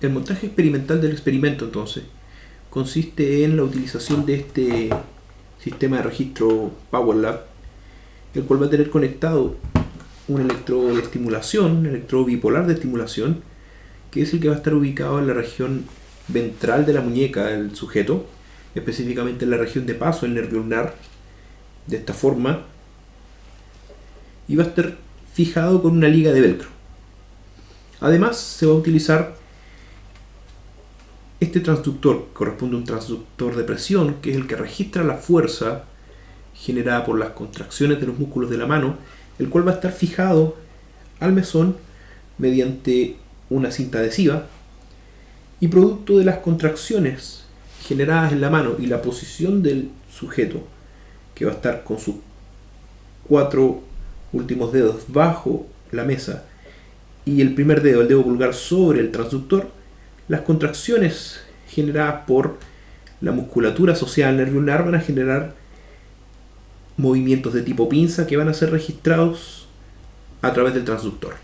El montaje experimental del experimento, entonces, consiste en la utilización de este sistema de registro PowerLab, el cual va a tener conectado un electrodo de estimulación, un electrodo bipolar de estimulación, que es el que va a estar ubicado en la región ventral de la muñeca del sujeto, específicamente en la región de paso, el nervio ulnar, de esta forma, y va a estar fijado con una liga de velcro. Además, se va a utilizar este transductor, corresponde a un transductor de presión, que es el que registra la fuerza generada por las contracciones de los músculos de la mano, el cual va a estar fijado al mesón mediante una cinta adhesiva, y producto de las contracciones generadas en la mano y la posición del sujeto, que va a estar con sus cuatro últimos dedos bajo la mesa y el primer dedo, el dedo pulgar, sobre el transductor, las contracciones generadas por la musculatura asociada al nervio ulnar van a generar movimientos de tipo pinza que van a ser registrados a través del transductor.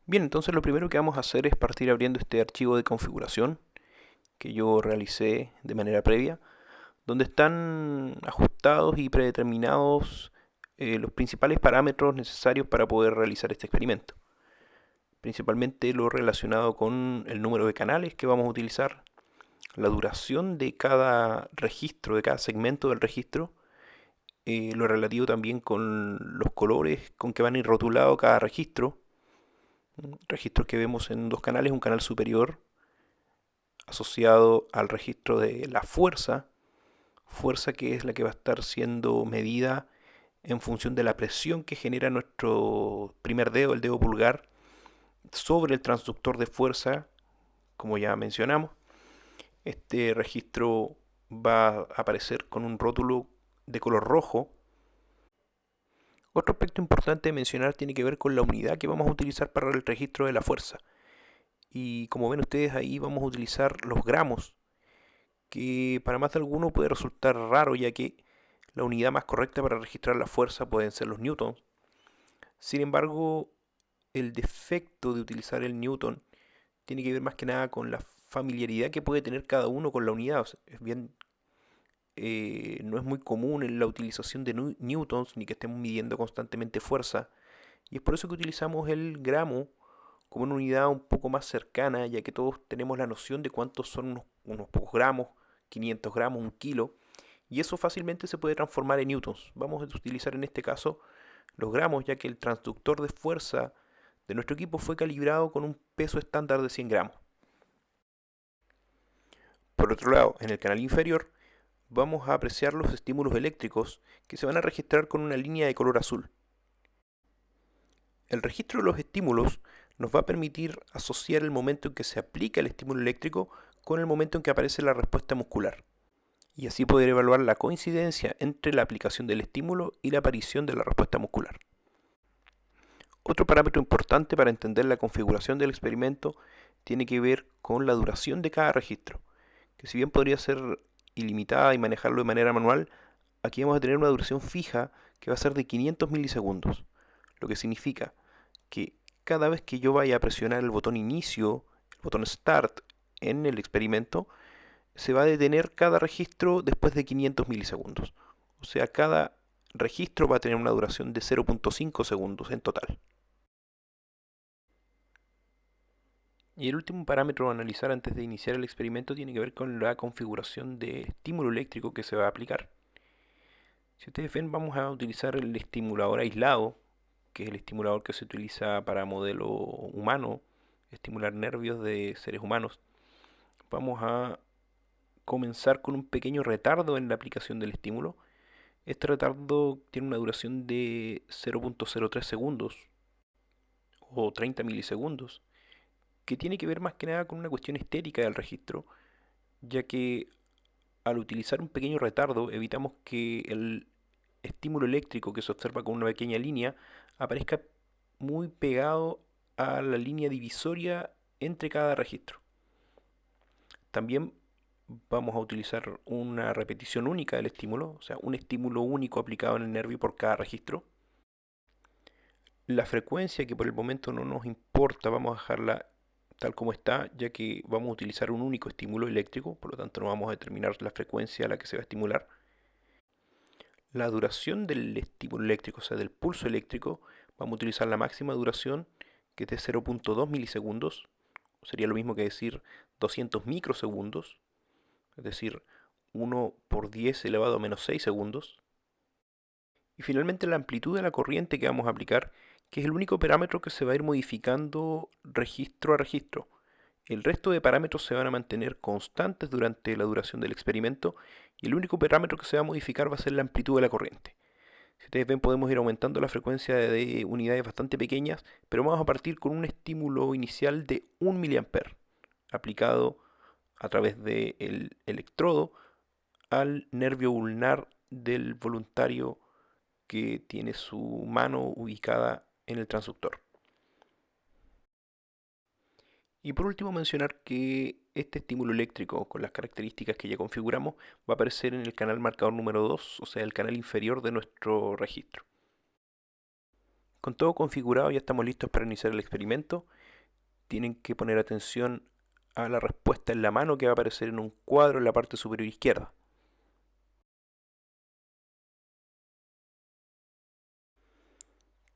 Bien, entonces lo primero que vamos a hacer es partir abriendo este archivo de configuración que yo realicé de manera previa, donde están ajustados y predeterminados los principales parámetros necesarios para poder realizar este experimento. Principalmente lo relacionado con el número de canales que vamos a utilizar, la duración de cada registro, de cada segmento del registro, lo relativo también con los colores con que van a ir rotulado cada registro. Registros que vemos en dos canales, un canal superior asociado al registro de la fuerza, fuerza que es la que va a estar siendo medida en función de la presión que genera nuestro primer dedo, el dedo pulgar, sobre el transductor de fuerza, como ya mencionamos. Este registro va a aparecer con un rótulo de color rojo. Otro aspecto importante de mencionar tiene que ver con la unidad que vamos a utilizar para el registro de la fuerza. Y como ven ustedes ahí vamos a utilizar los gramos, que para más de alguno puede resultar raro ya que la unidad más correcta para registrar la fuerza pueden ser los newtons. Sin embargo, el defecto de utilizar el newton tiene que ver más que nada con la familiaridad que puede tener cada uno con la unidad. O sea, es bien, no es muy común en la utilización de newtons ni que estemos midiendo constantemente fuerza. Y es por eso que utilizamos el gramo como una unidad un poco más cercana, ya que todos tenemos la noción de cuántos son unos pocos gramos, 500 gramos, un kilo, y eso fácilmente se puede transformar en newtons. Vamos a utilizar en este caso los gramos, ya que el transductor de fuerza de nuestro equipo fue calibrado con un peso estándar de 100 gramos. Por otro lado, en el canal inferior vamos a apreciar los estímulos eléctricos que se van a registrar con una línea de color azul. El registro de los estímulos nos va a permitir asociar el momento en que se aplica el estímulo eléctrico con el momento en que aparece la respuesta muscular, y así poder evaluar la coincidencia entre la aplicación del estímulo y la aparición de la respuesta muscular. Otro parámetro importante para entender la configuración del experimento tiene que ver con la duración de cada registro, que si bien podría ser ilimitada y manejarlo de manera manual, aquí vamos a tener una duración fija que va a ser de 500 milisegundos, lo que significa que cada vez que yo vaya a presionar el botón inicio, el botón start en el experimento, se va a detener cada registro después de 500 milisegundos. O sea, cada registro va a tener una duración de 0.5 segundos en total. Y el último parámetro a analizar antes de iniciar el experimento tiene que ver con la configuración de estímulo eléctrico que se va a aplicar. Si ustedes ven, vamos a utilizar el estimulador aislado, que es el estimulador que se utiliza para modelo humano, estimular nervios de seres humanos. Vamos a comenzar con un pequeño retardo en la aplicación del estímulo. Este retardo tiene una duración de 0.03 segundos o 30 milisegundos, que tiene que ver más que nada con una cuestión estética del registro, ya que al utilizar un pequeño retardo evitamos que el estímulo eléctrico que se observa con una pequeña línea aparezca muy pegado a la línea divisoria entre cada registro. También vamos a utilizar una repetición única del estímulo, o sea, un estímulo único aplicado en el nervio por cada registro. La frecuencia, que por el momento no nos importa, vamos a dejarla tal como está, ya que vamos a utilizar un único estímulo eléctrico, por lo tanto no vamos a determinar la frecuencia a la que se va a estimular. La duración del estímulo eléctrico, o sea, del pulso eléctrico, vamos a utilizar la máxima duración, que es de 0.2 milisegundos, sería lo mismo que decir 200 microsegundos, es decir, 1 por 10 elevado a menos 6 segundos. Y finalmente la amplitud de la corriente que vamos a aplicar, que es el único parámetro que se va a ir modificando registro a registro. El resto de parámetros se van a mantener constantes durante la duración del experimento y el único parámetro que se va a modificar va a ser la amplitud de la corriente. Si ustedes ven, podemos ir aumentando la frecuencia de unidades bastante pequeñas, pero vamos a partir con un estímulo inicial de 1 mA aplicado a través del electrodo al nervio ulnar del voluntario que tiene su mano ubicada en el transductor. Y por último mencionar que este estímulo eléctrico con las características que ya configuramos va a aparecer en el canal marcador número 2, o sea, el canal inferior de nuestro registro. Con todo configurado ya estamos listos para iniciar el experimento. Tienen que poner atención a la respuesta en la mano que va a aparecer en un cuadro en la parte superior izquierda.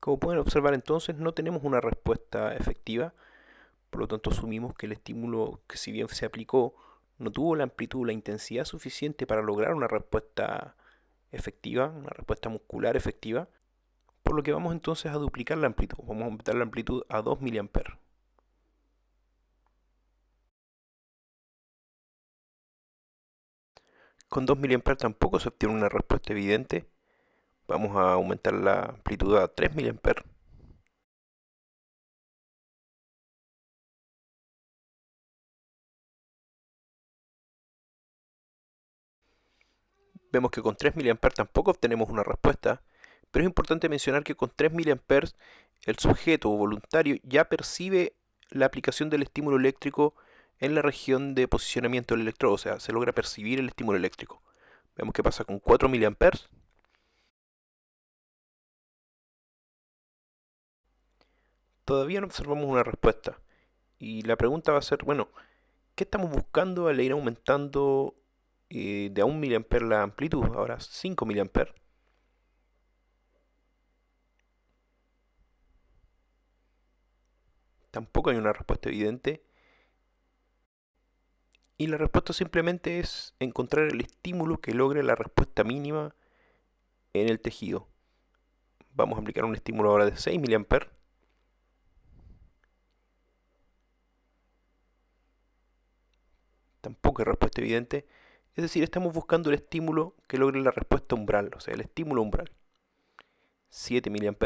Como pueden observar entonces, no tenemos una respuesta efectiva. Por lo tanto, asumimos que el estímulo, que si bien se aplicó, no tuvo la amplitud, la intensidad suficiente para lograr una respuesta efectiva, una respuesta muscular efectiva. Por lo que vamos entonces a duplicar la amplitud. Vamos a aumentar la amplitud a 2 mA. Con 2 mA tampoco se obtiene una respuesta evidente. Vamos a aumentar la amplitud a 3 mA. Vemos que con 3 mA tampoco obtenemos una respuesta, pero es importante mencionar que con 3 mA el sujeto o voluntario ya percibe la aplicación del estímulo eléctrico en la región de posicionamiento del electrodo, o sea, se logra percibir el estímulo eléctrico. Vemos que pasa con 4 mA. Todavía no observamos una respuesta. Y la pregunta va a ser, bueno, ¿qué estamos buscando al ir aumentando de a 1 mA la amplitud? Ahora 5 mA. Tampoco hay una respuesta evidente. Y la respuesta simplemente es encontrar el estímulo que logre la respuesta mínima en el tejido. Vamos a aplicar un estímulo ahora de 6 mA. Tampoco hay respuesta evidente. Es decir, estamos buscando el estímulo que logre la respuesta umbral, o sea, el estímulo umbral. 7 mA.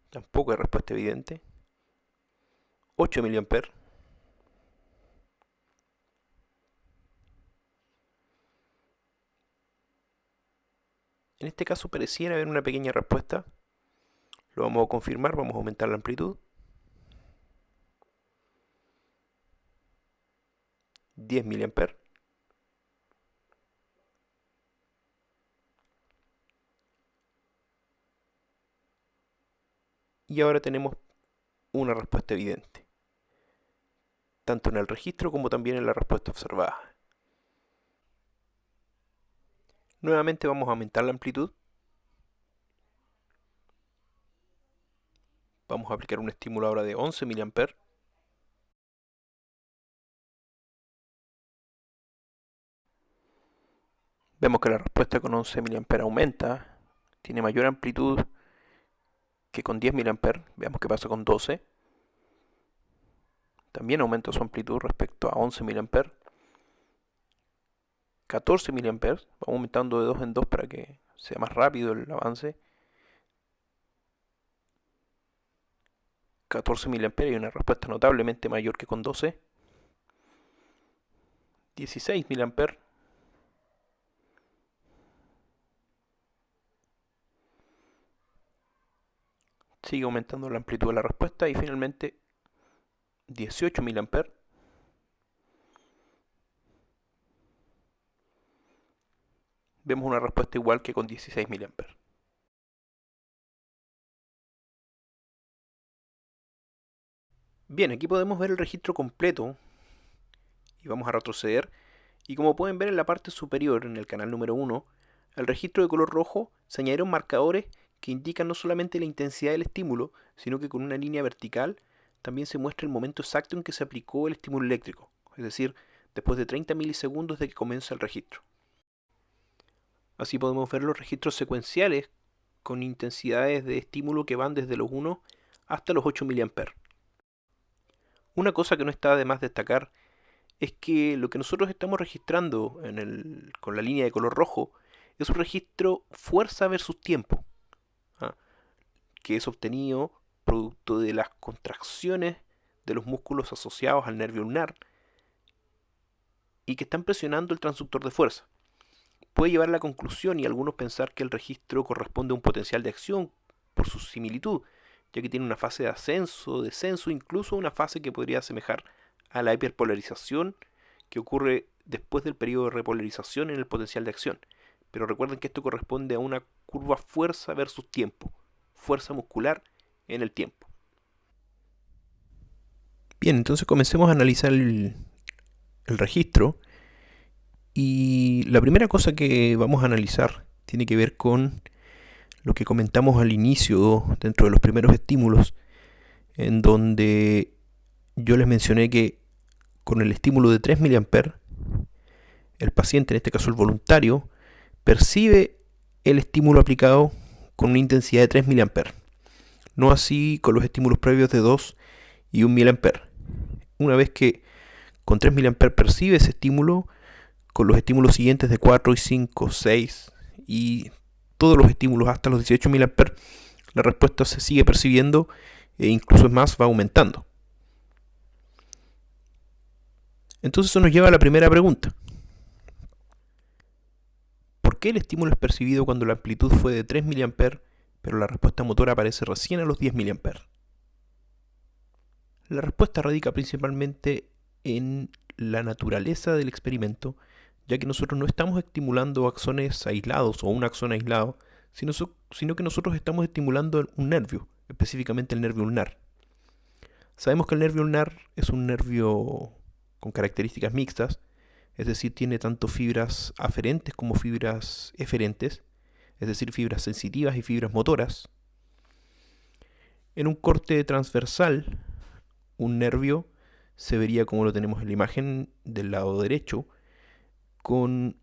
Tampoco hay respuesta evidente. 8 mA. En este caso pareciera haber una pequeña respuesta. Lo vamos a confirmar, vamos a aumentar la amplitud. 10 mA. Y ahora tenemos una respuesta evidente, tanto en el registro como también en la respuesta observada. Nuevamente vamos a aumentar la amplitud. Vamos a aplicar un estímulo ahora de 11 mA. Vemos que la respuesta con 11 mA aumenta, tiene mayor amplitud que con 10 mA. Veamos qué pasa con 12. También aumenta su amplitud respecto a 11 mA. 14 mA, vamos aumentando de 2 en 2 para que sea más rápido el avance. 14 mA y una respuesta notablemente mayor que con 12. 16 mA. Sigue aumentando la amplitud de la respuesta y finalmente 18 mA. vemos una respuesta igual que con 16 mA. Bien, aquí podemos ver el registro completo y vamos a retroceder. Y como pueden ver en la parte superior, en el canal número 1, al registro de color rojo se añadieron marcadores que indican no solamente la intensidad del estímulo, sino que con una línea vertical también se muestra el momento exacto en que se aplicó el estímulo eléctrico, es decir, después de 30 milisegundos de que comienza el registro. Así podemos ver los registros secuenciales con intensidades de estímulo que van desde los 1 hasta los 8 mA. Una cosa que no está de más destacar es que lo que nosotros estamos registrando con la línea de color rojo es un registro fuerza versus tiempo, ¿ah? Que es obtenido producto de las contracciones de los músculos asociados al nervio ulnar y que están presionando el transductor de fuerza. Puede llevar a la conclusión y algunos pensar que el registro corresponde a un potencial de acción por su similitud, ya que tiene una fase de ascenso, descenso, incluso una fase que podría asemejar a la hiperpolarización que ocurre después del periodo de repolarización en el potencial de acción. Pero recuerden que esto corresponde a una curva fuerza versus tiempo, fuerza muscular en el tiempo. Bien, entonces comencemos a analizar el registro. Y la primera cosa que vamos a analizar tiene que ver con lo que comentamos al inicio, dentro de los primeros estímulos, en donde yo les mencioné que con el estímulo de 3 mA, el paciente, en este caso el voluntario, percibe el estímulo aplicado con una intensidad de 3 mA. No así con los estímulos previos de 2 y 1 mA. Una vez que con 3 mA percibe ese estímulo, con los estímulos siguientes de 4 y 5, 6 y todos los estímulos hasta los 18 mA, la respuesta se sigue percibiendo e incluso es más, va aumentando. Entonces eso nos lleva a la primera pregunta. ¿Por qué el estímulo es percibido cuando la amplitud fue de 3 mA, pero la respuesta motora aparece recién a los 10 mA? La respuesta radica principalmente en la naturaleza del experimento, ya que nosotros no estamos estimulando axones aislados o un axón aislado, sino que nosotros estamos estimulando un nervio, específicamente el nervio ulnar. Sabemos que el nervio ulnar es un nervio con características mixtas, es decir, tiene tanto fibras aferentes como fibras eferentes, es decir, fibras sensitivas y fibras motoras. En un corte transversal, un nervio se vería como lo tenemos en la imagen del lado derecho, con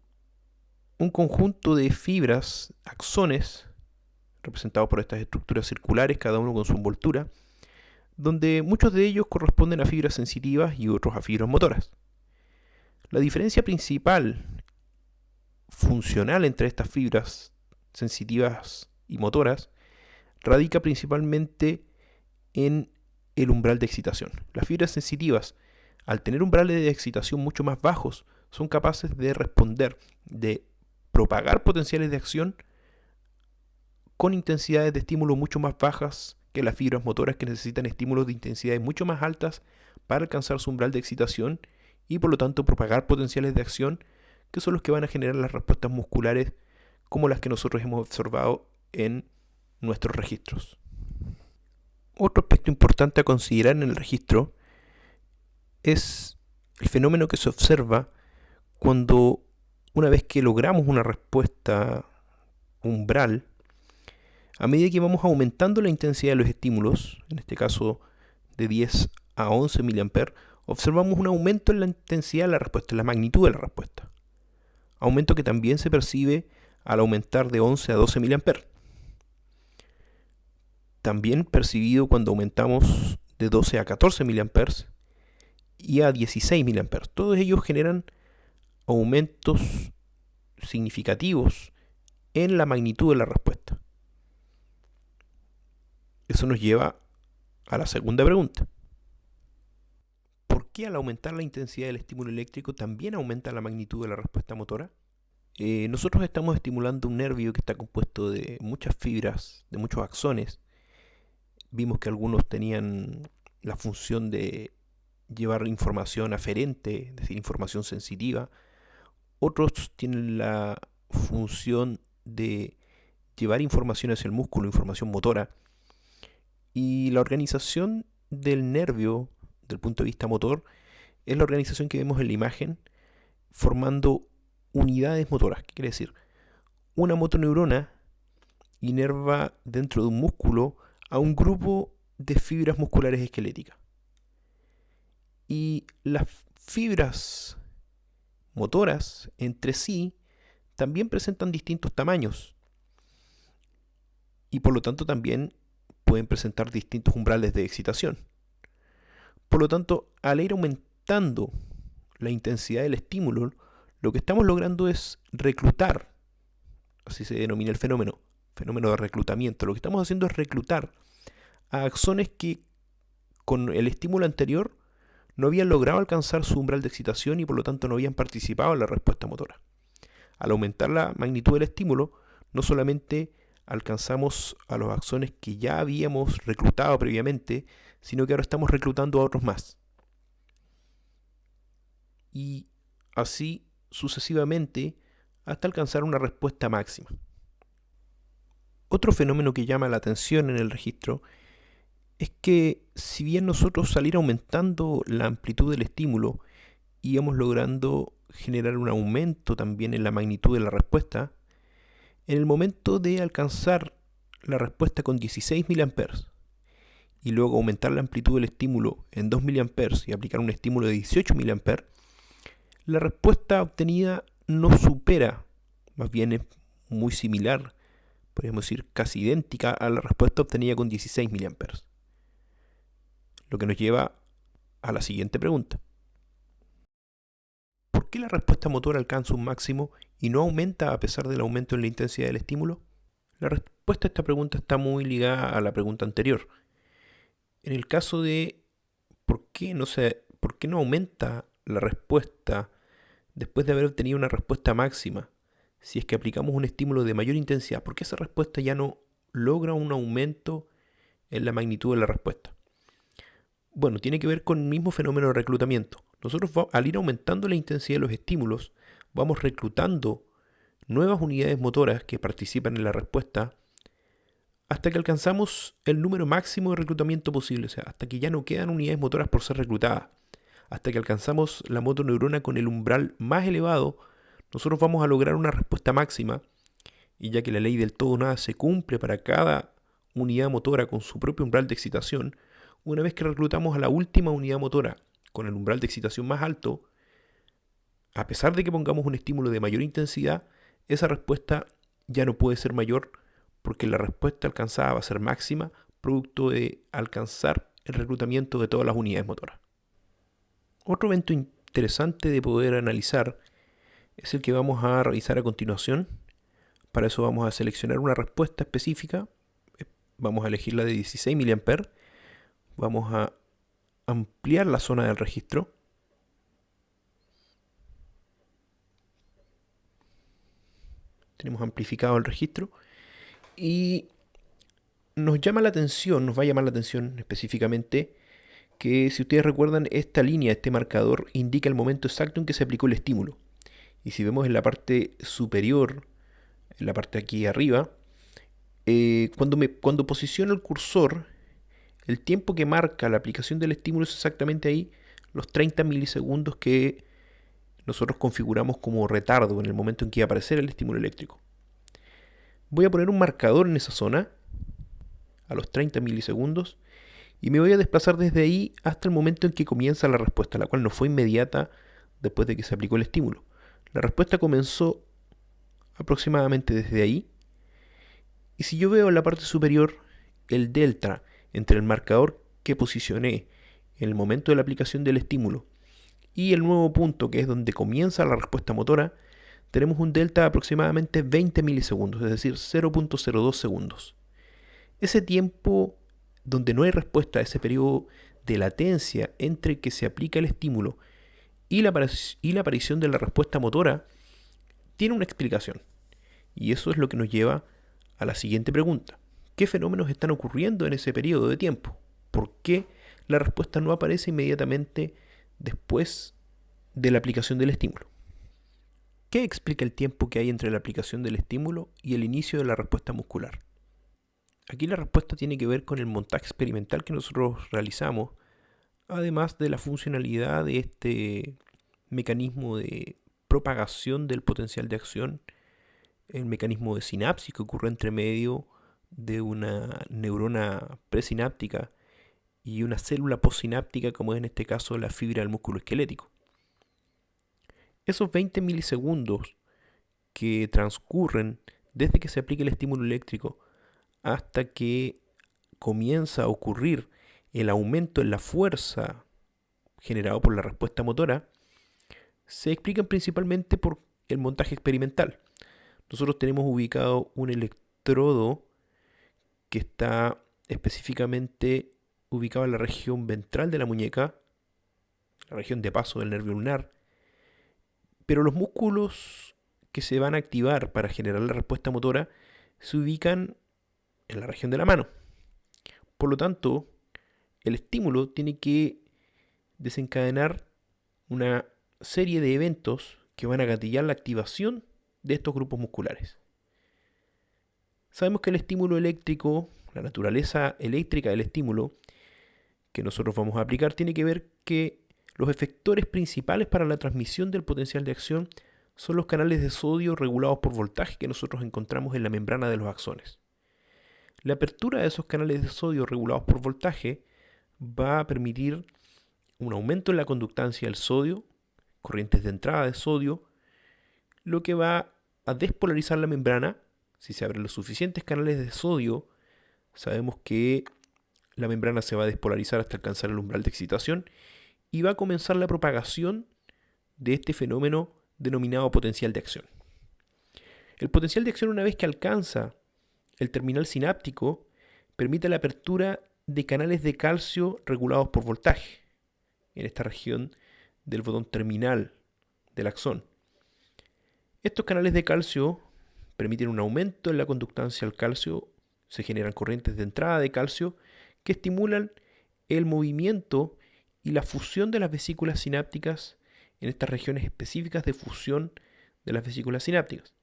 un conjunto de fibras, axones, representados por estas estructuras circulares, cada uno con su envoltura, donde muchos de ellos corresponden a fibras sensitivas y otros a fibras motoras. La diferencia principal funcional entre estas fibras sensitivas y motoras radica principalmente en el umbral de excitación. Las fibras sensitivas, al tener umbrales de excitación mucho más bajos, son capaces de responder, de propagar potenciales de acción con intensidades de estímulo mucho más bajas que las fibras motoras, que necesitan estímulos de intensidades mucho más altas para alcanzar su umbral de excitación y por lo tanto propagar potenciales de acción que son los que van a generar las respuestas musculares como las que nosotros hemos observado en nuestros registros. Otro aspecto importante a considerar en el registro es el fenómeno que se observa cuando, una vez que logramos una respuesta umbral, a medida que vamos aumentando la intensidad de los estímulos, en este caso de 10 a 11 mA, observamos un aumento en la intensidad de la respuesta, en la magnitud de la respuesta. Aumento que también se percibe al aumentar de 11 a 12 mA. También percibido cuando aumentamos de 12 a 14 mA y a 16 mA. Todos ellos generan aumentos significativos en la magnitud de la respuesta. Eso nos lleva a la segunda pregunta. ¿Por qué al aumentar la intensidad del estímulo eléctrico también aumenta la magnitud de la respuesta motora? Nosotros estamos estimulando un nervio que está compuesto de muchas fibras, de muchos axones. Vimos que algunos tenían la función de llevar información aferente, es decir, información sensitiva. Otros tienen la función de llevar información hacia el músculo, información motora, y la organización del nervio, del punto de vista motor, es la organización que vemos en la imagen, formando unidades motoras. ¿Qué quiere decir? Una motoneurona inerva dentro de un músculo a un grupo de fibras musculares esqueléticas. Y las fibras motoras entre sí también presentan distintos tamaños y por lo tanto también pueden presentar distintos umbrales de excitación. Por lo tanto, al ir aumentando la intensidad del estímulo, lo que estamos logrando es reclutar, así se denomina el fenómeno de reclutamiento. Lo que estamos haciendo es reclutar a axones que con el estímulo anterior no habían logrado alcanzar su umbral de excitación y por lo tanto no habían participado en la respuesta motora. Al aumentar la magnitud del estímulo, no solamente alcanzamos a los axones que ya habíamos reclutado previamente, sino que ahora estamos reclutando a otros más. Y así sucesivamente hasta alcanzar una respuesta máxima. Otro fenómeno que llama la atención en el registro es que si bien nosotros al ir aumentando la amplitud del estímulo íbamos logrando generar un aumento también en la magnitud de la respuesta, en el momento de alcanzar la respuesta con 16 mA y luego aumentar la amplitud del estímulo en 2 mA y aplicar un estímulo de 18 mA, la respuesta obtenida no supera, más bien es muy similar, podríamos decir casi idéntica a la respuesta obtenida con 16 mA. Lo que nos lleva a la siguiente pregunta. ¿Por qué la respuesta motora alcanza un máximo y no aumenta a pesar del aumento en la intensidad del estímulo? La respuesta a esta pregunta está muy ligada a la pregunta anterior. En el caso de por qué no aumenta la respuesta después de haber obtenido una respuesta máxima, si es que aplicamos un estímulo de mayor intensidad, ¿por qué esa respuesta ya no logra un aumento en la magnitud de la respuesta? Bueno, tiene que ver con el mismo fenómeno de reclutamiento. Nosotros al ir aumentando la intensidad de los estímulos, vamos reclutando nuevas unidades motoras que participan en la respuesta hasta que alcanzamos el número máximo de reclutamiento posible, o sea, hasta que ya no quedan unidades motoras por ser reclutadas. Hasta que alcanzamos la motoneurona con el umbral más elevado, nosotros vamos a lograr una respuesta máxima, y ya que la ley del todo nada se cumple para cada unidad motora con su propio umbral de excitación, una vez que reclutamos a la última unidad motora con el umbral de excitación más alto, a pesar de que pongamos un estímulo de mayor intensidad, esa respuesta ya no puede ser mayor porque la respuesta alcanzada va a ser máxima, producto de alcanzar el reclutamiento de todas las unidades motoras. Otro evento interesante de poder analizar es el que vamos a revisar a continuación. Para eso vamos a seleccionar una respuesta específica, vamos a elegir la de 16 mA, vamos a ampliar la zona del registro. Tenemos amplificado el registro y nos va a llamar la atención específicamente que, si ustedes recuerdan, esta línea, este marcador, indica el momento exacto en que se aplicó el estímulo. Y si vemos en la parte superior, en la parte aquí arriba, cuando posiciono el cursor, el tiempo que marca la aplicación del estímulo es exactamente ahí, los 30 milisegundos que nosotros configuramos como retardo en el momento en que va a aparecer el estímulo eléctrico. Voy a poner un marcador en esa zona, a los 30 milisegundos, y me voy a desplazar desde ahí hasta el momento en que comienza la respuesta, la cual no fue inmediata después de que se aplicó el estímulo. La respuesta comenzó aproximadamente desde ahí, y si yo veo en la parte superior el delta entre el marcador que posicioné en el momento de la aplicación del estímulo y el nuevo punto, que es donde comienza la respuesta motora, tenemos un delta de aproximadamente 20 milisegundos, es decir, 0.02 segundos. Ese tiempo donde no hay respuesta, ese periodo de latencia entre que se aplica el estímulo y la aparición de la respuesta motora, tiene una explicación. Y eso es lo que nos lleva a la siguiente pregunta. ¿Qué fenómenos están ocurriendo en ese periodo de tiempo? ¿Por qué la respuesta no aparece inmediatamente después de la aplicación del estímulo? ¿Qué explica el tiempo que hay entre la aplicación del estímulo y el inicio de la respuesta muscular? Aquí la respuesta tiene que ver con el montaje experimental que nosotros realizamos, además de la funcionalidad de este mecanismo de propagación del potencial de acción, el mecanismo de sinapsis que ocurre entre medio de una neurona presináptica y una célula postsináptica, como es en este caso la fibra del músculo esquelético. Esos 20 milisegundos que transcurren desde que se aplica el estímulo eléctrico hasta que comienza a ocurrir el aumento en la fuerza generado por la respuesta motora, se explican principalmente por el montaje experimental. Nosotros tenemos ubicado un electrodo que está específicamente ubicado en la región ventral de la muñeca, la región de paso del nervio ulnar, pero los músculos que se van a activar para generar la respuesta motora se ubican en la región de la mano. Por lo tanto, el estímulo tiene que desencadenar una serie de eventos que van a gatillar la activación de estos grupos musculares. Sabemos que el estímulo eléctrico, la naturaleza eléctrica del estímulo que nosotros vamos a aplicar, tiene que ver que los efectores principales para la transmisión del potencial de acción son los canales de sodio regulados por voltaje que nosotros encontramos en la membrana de los axones. La apertura de esos canales de sodio regulados por voltaje va a permitir un aumento en la conductancia del sodio, corrientes de entrada de sodio, lo que va a despolarizar la membrana. Si se abren los suficientes canales de sodio, sabemos que la membrana se va a despolarizar hasta alcanzar el umbral de excitación y va a comenzar la propagación de este fenómeno denominado potencial de acción. El potencial de acción, una vez que alcanza el terminal sináptico, permite la apertura de canales de calcio regulados por voltaje en esta región del botón terminal del axón. Estos canales de calcio permiten un aumento en la conductancia al calcio, se generan corrientes de entrada de calcio que estimulan el movimiento y la fusión de las vesículas sinápticas en estas regiones específicas de fusión de las vesículas sinápticas,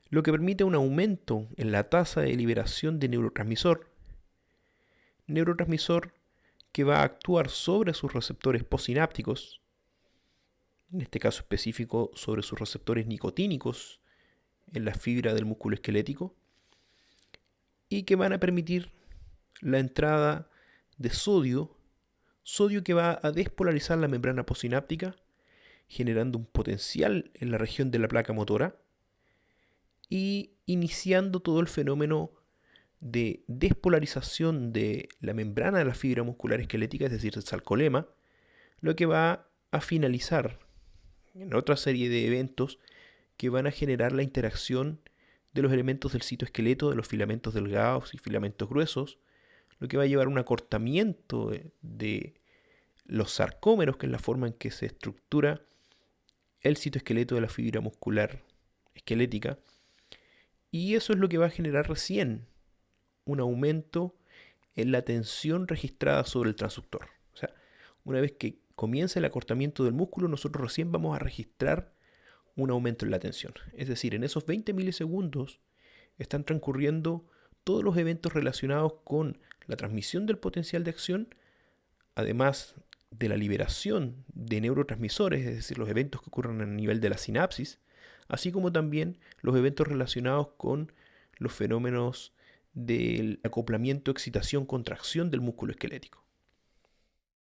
lo que permite un aumento en la tasa de liberación de neurotransmisor que va a actuar sobre sus receptores postsinápticos, en este caso específico sobre sus receptores nicotínicos en la fibra del músculo esquelético, y que van a permitir la entrada de sodio que va a despolarizar la membrana postsináptica, generando un potencial en la región de la placa motora y iniciando todo el fenómeno de despolarización de la membrana de la fibra muscular esquelética, es decir, el sarcolema, lo que va a finalizar en otra serie de eventos que van a generar la interacción de los elementos del citoesqueleto, de los filamentos delgados y filamentos gruesos, lo que va a llevar a un acortamiento de los sarcómeros, que es la forma en que se estructura el citoesqueleto de la fibra muscular esquelética, y eso es lo que va a generar recién un aumento en la tensión registrada sobre el transductor. O sea, una vez que comienza el acortamiento del músculo, nosotros recién vamos a registrar un aumento en la tensión. Es decir, en esos 20 milisegundos están transcurriendo todos los eventos relacionados con la transmisión del potencial de acción, además de la liberación de neurotransmisores, es decir, los eventos que ocurren a nivel de la sinapsis, así como también los eventos relacionados con los fenómenos del acoplamiento, excitación, contracción del músculo esquelético.